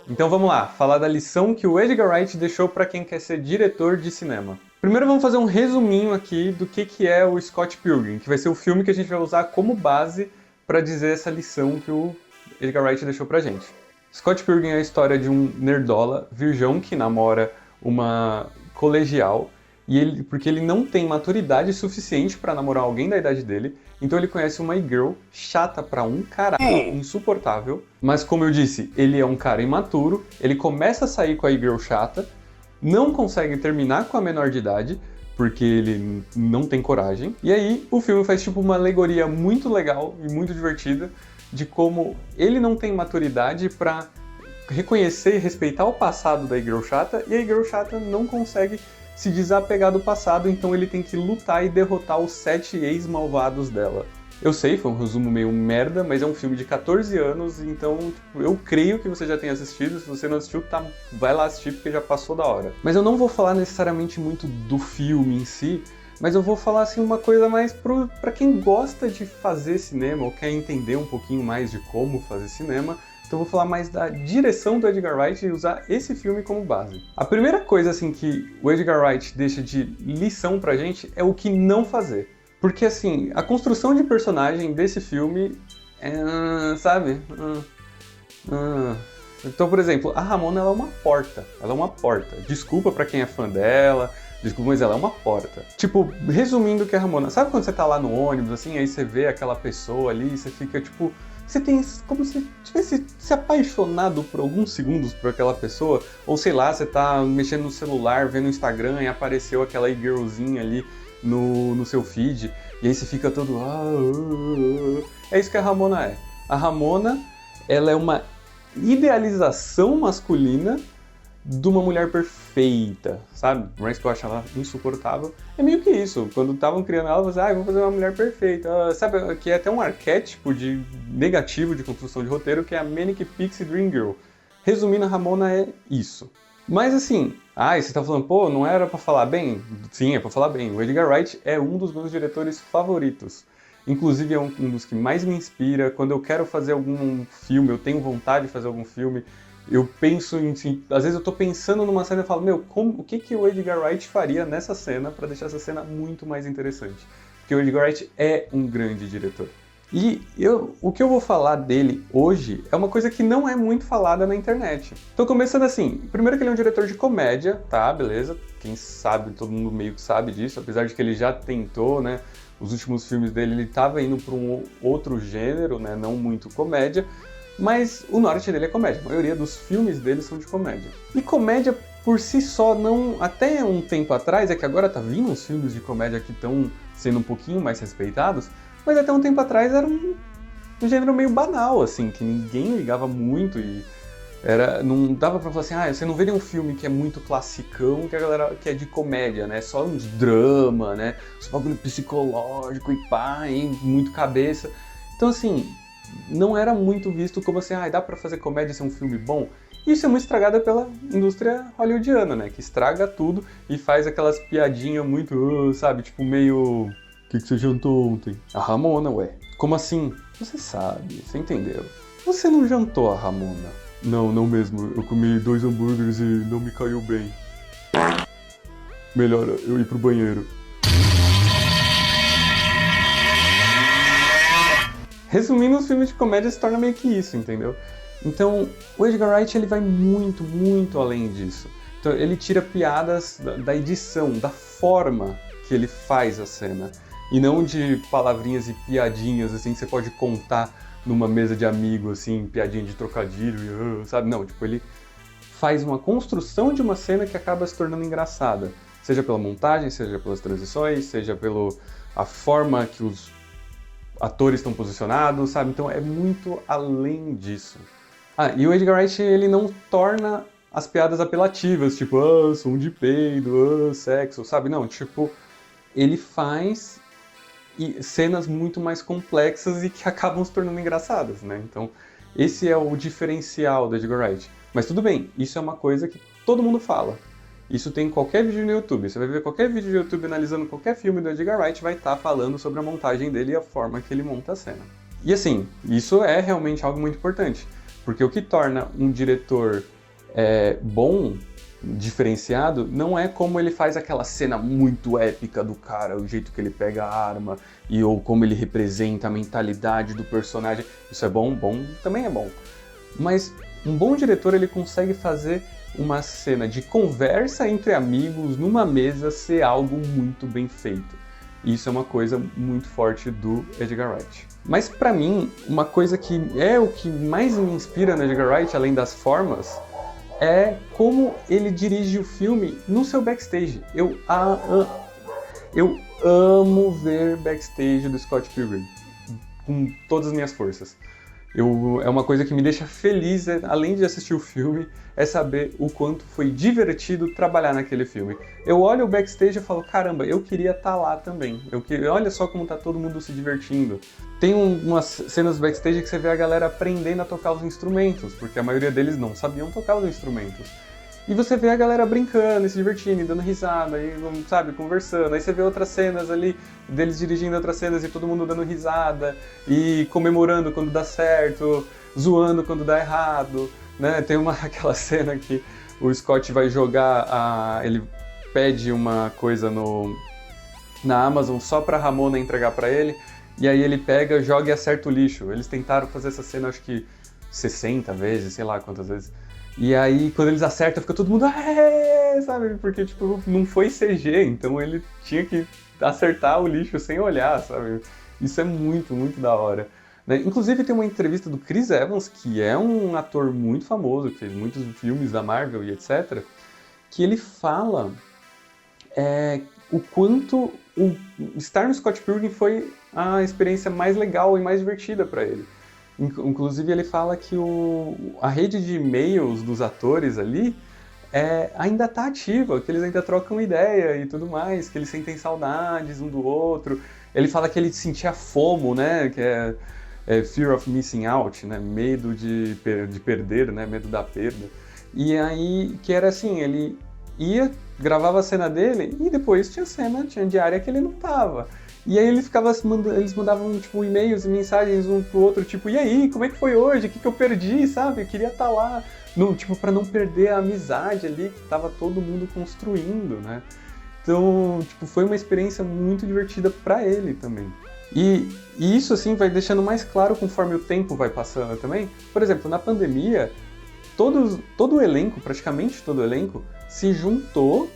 Então vamos lá, falar da lição que o Edgar Wright deixou para quem quer ser diretor de cinema. Primeiro vamos fazer um resuminho aqui do que é o Scott Pilgrim, que vai ser o filme que a gente vai usar como base para dizer essa lição que o Edgar Wright deixou pra gente. Scott Pilgrim é a história de um nerdola virgão que namora uma colegial porque ele não tem maturidade suficiente para namorar alguém da idade dele, então ele conhece uma e-girl chata pra um caralho, insuportável, mas como eu disse, ele é um cara imaturo, ele começa a sair com a e-girl chata, não consegue terminar com a menor de idade, porque ele não tem coragem, e aí o filme faz tipo uma alegoria muito legal e muito divertida de como ele não tem maturidade pra reconhecer e respeitar o passado da e-girl chata, e a e-girl chata não consegue se desapegar do passado, então ele tem que lutar e derrotar os 7 ex-malvados dela. Eu sei, foi um resumo meio merda, mas é um filme de 14 anos, então tipo, eu creio que você já tenha assistido. Se você não assistiu, tá, vai lá assistir porque já passou da hora. Mas eu não vou falar necessariamente muito do filme em si, mas eu vou falar assim uma coisa mais pra quem gosta de fazer cinema ou quer entender um pouquinho mais de como fazer cinema. Então eu vou falar mais da direção do Edgar Wright e usar esse filme como base. A primeira coisa assim que o Edgar Wright deixa de lição pra gente é o que não fazer. Porque assim, a construção de personagem desse filme é, sabe? Então, por exemplo, a Ramona ela é uma porta. Ela é uma porta. Desculpa pra quem é fã dela, desculpa, mas ela é uma porta. Tipo, resumindo o que é a Ramona. Sabe quando você tá lá no ônibus, assim, aí você vê aquela pessoa ali e você fica tipo... Você tem como se tivesse se apaixonado por alguns segundos por aquela pessoa, ou sei lá, você tá mexendo no celular, vendo o Instagram e apareceu aquela girlzinha ali no seu feed, e aí você fica todo... É isso que a Ramona é. A Ramona, ela é uma idealização masculina de uma mulher perfeita, sabe? Por mais que eu acho ela insuportável, é meio que isso. Quando estavam criando ela, você vou fazer uma mulher perfeita. Sabe, que é até um arquétipo negativo de construção de roteiro, que é a Manic Pixie Dream Girl. Resumindo, a Ramona é isso. Mas assim, você tá falando, pô, não era pra falar bem? Sim, é pra falar bem. O Edgar Wright é um dos meus diretores favoritos. Inclusive é um dos que mais me inspira. Quando eu quero fazer algum filme, eu tenho vontade de fazer algum filme, eu penso em... Às vezes eu tô pensando numa cena e falo, o que o Edgar Wright faria nessa cena para deixar essa cena muito mais interessante? Porque o Edgar Wright é um grande diretor. E o que eu vou falar dele hoje é uma coisa que não é muito falada na internet. Então começando assim, primeiro que ele é um diretor de comédia, tá, beleza? Quem sabe, todo mundo meio que sabe disso, apesar de que ele já tentou, né? Os últimos filmes dele ele tava indo para um outro gênero, né? Não muito comédia. Mas o norte dele é comédia, a maioria dos filmes dele são de comédia. E comédia por si só não... Até um tempo atrás, é que agora tá vindo uns filmes de comédia que estão sendo um pouquinho mais respeitados, mas até um tempo atrás era um gênero meio banal, assim, que ninguém ligava muito e não dava pra falar assim, você não vê nenhum filme que é muito classicão, que a galera que é de comédia, né? Só uns drama, né? Os bagulho psicológico e pá, e muito cabeça. Então assim... não era muito visto como assim, dá pra fazer comédia e ser um filme bom. Isso é muito estragado pela indústria hollywoodiana, né? Que estraga tudo e faz aquelas piadinhas muito, sabe? Tipo meio... O que você jantou ontem? A Ramona, ué. Como assim? Você sabe, você entendeu. Você não jantou a Ramona. Não, não mesmo. Eu comi 2 hambúrgueres e não me caiu bem. Melhor eu ir pro banheiro. Resumindo, os filmes de comédia se torna meio que isso, entendeu? Então, o Edgar Wright ele vai muito, muito além disso. Então, ele tira piadas da edição, da forma que ele faz a cena. E não de palavrinhas e piadinhas, assim, que você pode contar numa mesa de amigo, assim, piadinha de trocadilho, sabe? Não, tipo, ele faz uma construção de uma cena que acaba se tornando engraçada. Seja pela montagem, seja pelas transições, seja a forma que os atores estão posicionados, sabe? Então é muito além disso. E o Edgar Wright, ele não torna as piadas apelativas, tipo, som de peido, sexo, sabe? Não, tipo, ele faz cenas muito mais complexas e que acabam se tornando engraçadas, né? Então, esse é o diferencial do Edgar Wright. Mas tudo bem, isso é uma coisa que todo mundo fala. Isso tem em qualquer vídeo no YouTube. Você vai ver qualquer vídeo no YouTube analisando qualquer filme do Edgar Wright, vai estar falando sobre a montagem dele e a forma que ele monta a cena. E assim, isso é realmente algo muito importante. Porque o que torna um diretor bom, diferenciado, não é como ele faz aquela cena muito épica do cara, o jeito que ele pega a arma, ou como ele representa a mentalidade do personagem. Isso é bom, também é bom. Mas um bom diretor, ele consegue fazer uma cena de conversa entre amigos, numa mesa, ser algo muito bem feito. Isso é uma coisa muito forte do Edgar Wright. Mas pra mim, uma coisa que é o que mais me inspira no Edgar Wright, além das formas, é como ele dirige o filme no seu backstage. Eu amo ver backstage do Scott Pilgrim, com todas as minhas forças. É uma coisa que me deixa feliz, além de assistir o filme, é saber o quanto foi divertido trabalhar naquele filme. Eu olho o backstage e falo, caramba, eu queria estar lá também. Olha só como tá todo mundo se divertindo. Tem umas cenas backstage que você vê a galera aprendendo a tocar os instrumentos, porque a maioria deles não sabiam tocar os instrumentos. E você vê a galera brincando, se divertindo, e dando risada, e, sabe, conversando. Aí você vê outras cenas ali, deles dirigindo outras cenas e todo mundo dando risada, e comemorando quando dá certo, zoando quando dá errado, né? Tem aquela cena que o Scott vai jogar, ele pede uma coisa na Amazon só pra Ramona entregar pra ele, e aí ele pega, joga e acerta o lixo. Eles tentaram fazer essa cena, acho que 60 vezes, sei lá quantas vezes. E aí, quando eles acertam, fica todo mundo, sabe? Porque, tipo, não foi CG, então ele tinha que acertar o lixo sem olhar, sabe? Isso é muito, muito da hora. Né? Inclusive, tem uma entrevista do Chris Evans, que é um ator muito famoso, que fez muitos filmes da Marvel e etc., que ele fala o quanto estar no Scott Pilgrim foi a experiência mais legal e mais divertida para ele. Inclusive, ele fala que a rede de e-mails dos atores ali ainda está ativa, que eles ainda trocam ideia e tudo mais, que eles sentem saudades um do outro. Ele fala que ele sentia FOMO, né, que é Fear of Missing Out, né, medo de perder, né, medo da perda. E aí, que era assim, ele gravava a cena dele e depois tinha diária que ele não tava. E aí eles mandavam tipo e-mails e mensagens um pro outro, tipo, e aí, como é que foi hoje? O que eu perdi, sabe? Eu queria estar lá, tipo, pra não perder a amizade ali que tava todo mundo construindo, né? Então, tipo, foi uma experiência muito divertida pra ele também. E isso, assim, vai deixando mais claro conforme o tempo vai passando também. Por exemplo, na pandemia, todo o elenco, praticamente todo o elenco, se juntou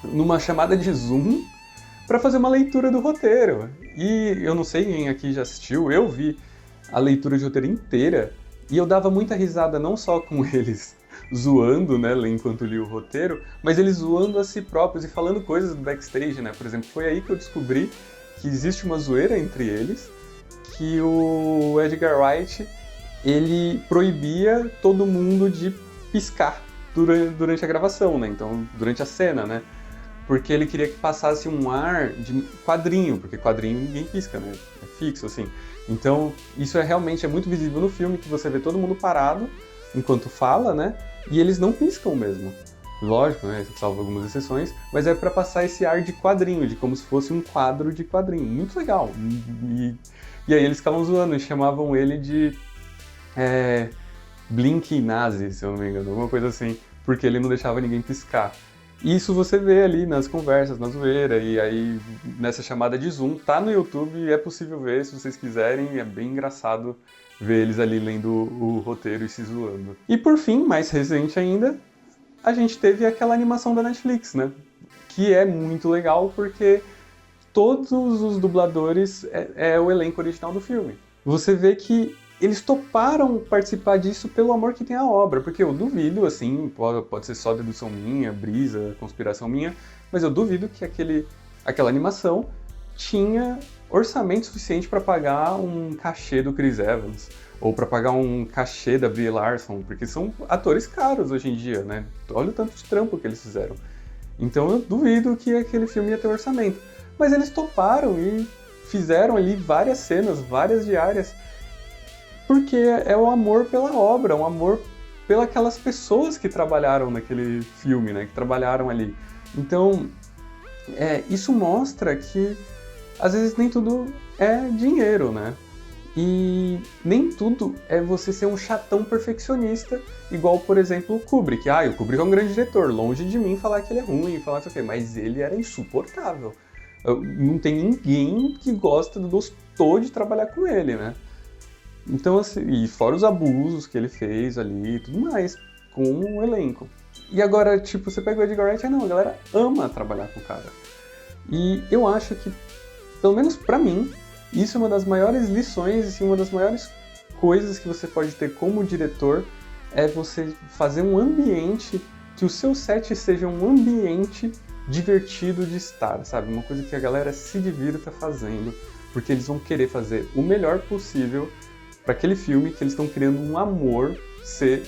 numa chamada de Zoom para fazer uma leitura do roteiro. E eu não sei quem aqui já assistiu, eu vi a leitura de roteiro inteira e eu dava muita risada não só com eles zoando, né, enquanto li o roteiro, mas eles zoando a si próprios e falando coisas do backstage, né? Por exemplo, foi aí que eu descobri que existe uma zoeira entre eles, que o Edgar Wright, ele proibia todo mundo de piscar durante a gravação, né? Então, durante a cena, né? Porque ele queria que passasse um ar de quadrinho, porque quadrinho ninguém pisca, né? É fixo, assim. Então, isso realmente muito visível no filme, que você vê todo mundo parado enquanto fala, né? E eles não piscam mesmo. Lógico, né? Salvo algumas exceções, mas é para passar esse ar de quadrinho, de como se fosse um quadro de quadrinho. Muito legal. E aí eles ficavam zoando e chamavam ele de Blink Nazi, se eu não me engano, alguma coisa assim, porque ele não deixava ninguém piscar. Isso você vê ali nas conversas, na zoeira, e aí nessa chamada de Zoom, tá no YouTube, é possível ver se vocês quiserem, é bem engraçado ver eles ali lendo o roteiro e se zoando. E por fim, mais recente ainda, a gente teve aquela animação da Netflix, né? Que é muito legal porque todos os dubladores é o elenco original do filme. Você vê que eles toparam participar disso pelo amor que tem a obra, porque eu duvido, assim, pode ser só dedução minha, brisa, conspiração minha, mas eu duvido que aquela animação tinha orçamento suficiente para pagar um cachê do Chris Evans, ou para pagar um cachê da Brie Larson, porque são atores caros hoje em dia, né? Olha o tanto de trampo que eles fizeram. Então eu duvido que aquele filme ia ter orçamento. Mas eles toparam e fizeram ali várias cenas, várias diárias, porque é o amor pela obra, um amor pelas pessoas que trabalharam naquele filme, né? Que trabalharam ali. Então, isso mostra que às vezes nem tudo é dinheiro, né? E nem tudo é você ser um chatão perfeccionista, igual, por exemplo, o Kubrick. O Kubrick é um grande diretor, longe de mim falar que ele é ruim, falar isso aqui, mas ele era insuportável. Não tem ninguém que gostou de trabalhar com ele, né? Então, assim, e fora os abusos que ele fez ali e tudo mais, com o elenco. E agora, tipo, você pega o Edgar Wright, não, a galera ama trabalhar com o cara. E eu acho que, pelo menos pra mim, isso é uma das maiores lições, assim, uma das maiores coisas que você pode ter como diretor, é você fazer um ambiente, que o seu set seja um ambiente divertido de estar, sabe? Uma coisa que a galera se divirta fazendo, porque eles vão querer fazer o melhor possível para aquele filme que eles estão criando um amor ser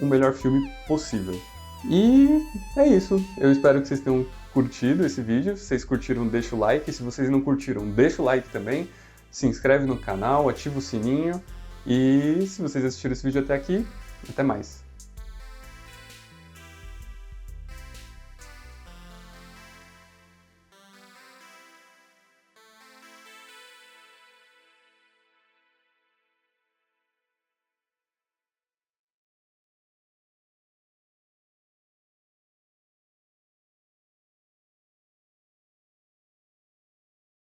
o melhor filme possível. E é isso. Eu espero que vocês tenham curtido esse vídeo. Se vocês curtiram, deixa o like. Se vocês não curtiram, deixa o like também. Se inscreve no canal, ativa o sininho. E se vocês assistiram esse vídeo até aqui, até mais.